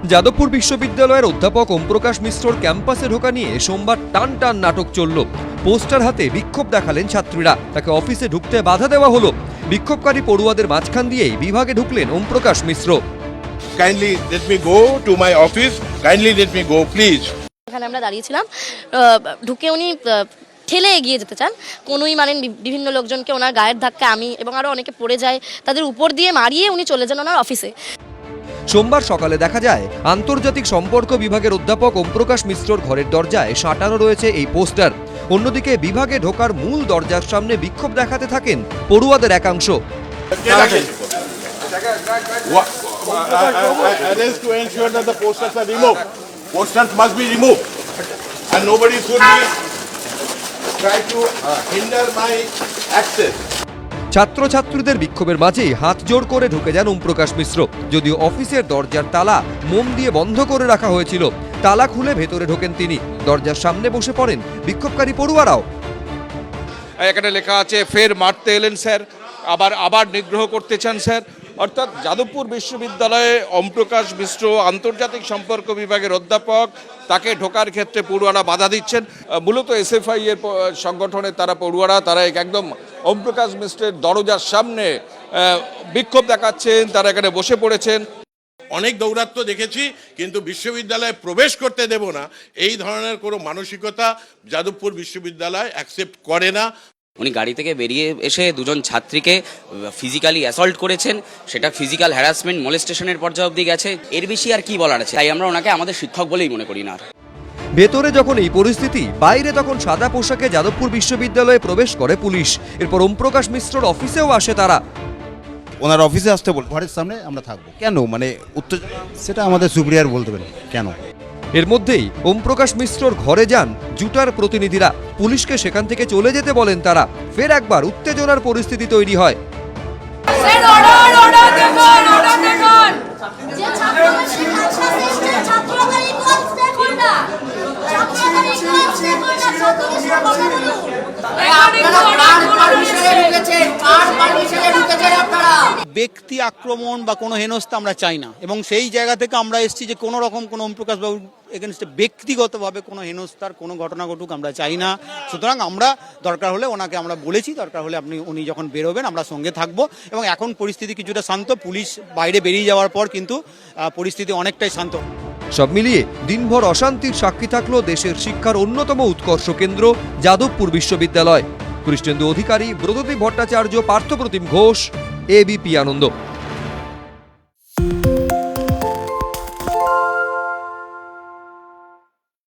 যাদবপুর বিশ্ববিদ্যালয়ের অধ্যাপক ওমপ্রকাশ মিশ্রর ক্যাম্পাসে ঢোকা নিয়ে সোমবার টান টান নাটক চলল। পোস্টার হাতে বিক্ষোভ দেখালেন ছাত্রীরা, তাকে অফিসে ঢুকতে বাধা দেওয়া হলো। বিক্ষোভকারী পড়ুয়াদের মাঝখান দিয়েই বিভাগে ঢুকলেন ওমপ্রকাশ মিশ্র। Kindly let me go to my office. Kindly let me go, please. এখানে আমরা দাঁড়িয়েছিলাম, ঢুকে উনি ঠেলে এগিয়ে যেতে চান। কোনোই মানেন বিভিন্ন লোকজনকে ওনার গায়ের ধাক্কা আমি এবং আরও অনেকে পড়ে যায়, তাদের উপর দিয়ে মারিয়ে উনি চলে যান ওনার অফিসে। সোমবার সকালে দেখা যায় আন্তর্জাতিক সম্পর্ক বিভাগের অধ্যাপক ওমপ্রকাশ মিশ্রর ঘরের দরজায় সাঁটানো রয়েছে এই পোস্টার। অন্যদিকে বিভাগে ঢোকার মূল দরজার সামনে বিক্ষোভ দেখাতে থাকেন পড়ুয়াদের একাংশ। Arrest to ensure that the posters are removed. Posters must be removed, and nobody should be try to hinder my access. ছাত্রছাত্রীদের বিক্ষোভের মাঝেই হাত জোড় করে ঢুকে যান ওমপ্রকাশ মিশ্র। যদিও অফিসের দরজার তালা মোম দিয়ে বন্ধ করে রাখা হয়েছিল, তালা খুলে ভেতরে ঢোকেন তিনি। দরজার সামনে বসে পড়েন বিক্ষোভকারী পড়ুয়ারাও। এখানে লেখা আছে ফের মারতে এলেন স্যার, আবার নিগ্রহ করতে চান স্যার। অর্থাৎ যাদবপুর বিশ্ববিদ্যালয়ে ওমপ্রকাশ মিশ্র আন্তর্জাতিক সম্পর্ক বিভাগের অধ্যাপক, তাকে ঢোকার ক্ষেত্রে পড়ুয়ারা বাধা দিচ্ছেন। মূলত এসএফআই এর সংগঠনের তারা পড়ুয়ারা, তারা একদম ওমপ্রকাশ মিশ্রের দরজার সামনে বিক্ষোভ দেখাচ্ছেন, তারা এখানে বসে পড়েছেন। অনেক দৌরাত্ম্য দেখেছি, কিন্তু বিশ্ববিদ্যালয়ে প্রবেশ করতে দেব না এই ধরনের কোনো মানসিকতা যাদবপুর বিশ্ববিদ্যালয় অ্যাকসেপ্ট করে না। উনি গাড়ি থেকে বেরিয়ে এসে দুজন ছাত্রীকে ফিজিক্যালি অ্যাসল্ট করেছেন, সেটা ফিজিক্যাল হ্যারাসমেন্ট মোলেস্টেশনের পর্যায়ে অবধি গেছে। এর বেশি আর কি বলার আছে? তাই আমরা ওনাকে আমাদের শিক্ষক বলেই মনে করি না। ভেতরে যখন এই পরিস্থিতি, বাইরে তখন সাদা পোশাকে যাদবপুর বিশ্ববিদ্যালয়ে প্রবেশ করে পুলিশ। এরপর ওমপ্রকাশ মিশ্রর অফিসেও আসে তারা। ওনার অফিসে আসতে বল, ঘরের সামনে আমরা থাকবো কেন? মানে উত্তেজনা, সেটা আমাদের সুপ্রিয়ার বলতে পারেন কেন। এর মধ্যেই ওমপ্রকাশ মিশ্রর ঘরে যান জুটার প্রতিনিধিরা। পুলিশকে সেখান থেকে চলে যেতে বলেন তারা। ফের একবার উত্তেজনার পরিস্থিতি তৈরি হয়। ব্যক্তি আক্রমণ বা কোনো হেনস্থা আমরা চাই না, এবং সেই জায়গা থেকে আমরা এসেছি যে কোনো রকম কোনো ওমপ্রকাশ বাবুর এগেনস্টে ব্যক্তিগতভাবে কোনো হেনস্থার কোনো ঘটনা ঘটুক আমরা চাই না। সুতরাং আমরা দরকার হলে ওনাকে আমরা বলেছি, দরকার হলে উনি যখন বেরোবেন আমরা সঙ্গে থাকবো। এবং এখন পরিস্থিতি কিছুটা শান্ত, পুলিশ বাইরে বেরিয়ে যাওয়ার পর কিন্তু পরিস্থিতি অনেকটাই শান্ত। সব মিলিয়ে দিনভর অশান্তির সাক্ষী থাকলো দেশের শিক্ষার অন্যতম উৎকর্ষ কেন্দ্র যাদবপুর বিশ্ববিদ্যালয়। কৃষ্ণেন্দু অধিকারী, ব্রতদীপ ভট্টাচার্য, পার্থপ্রতিম ঘোষ, এবিপি আনন্দ।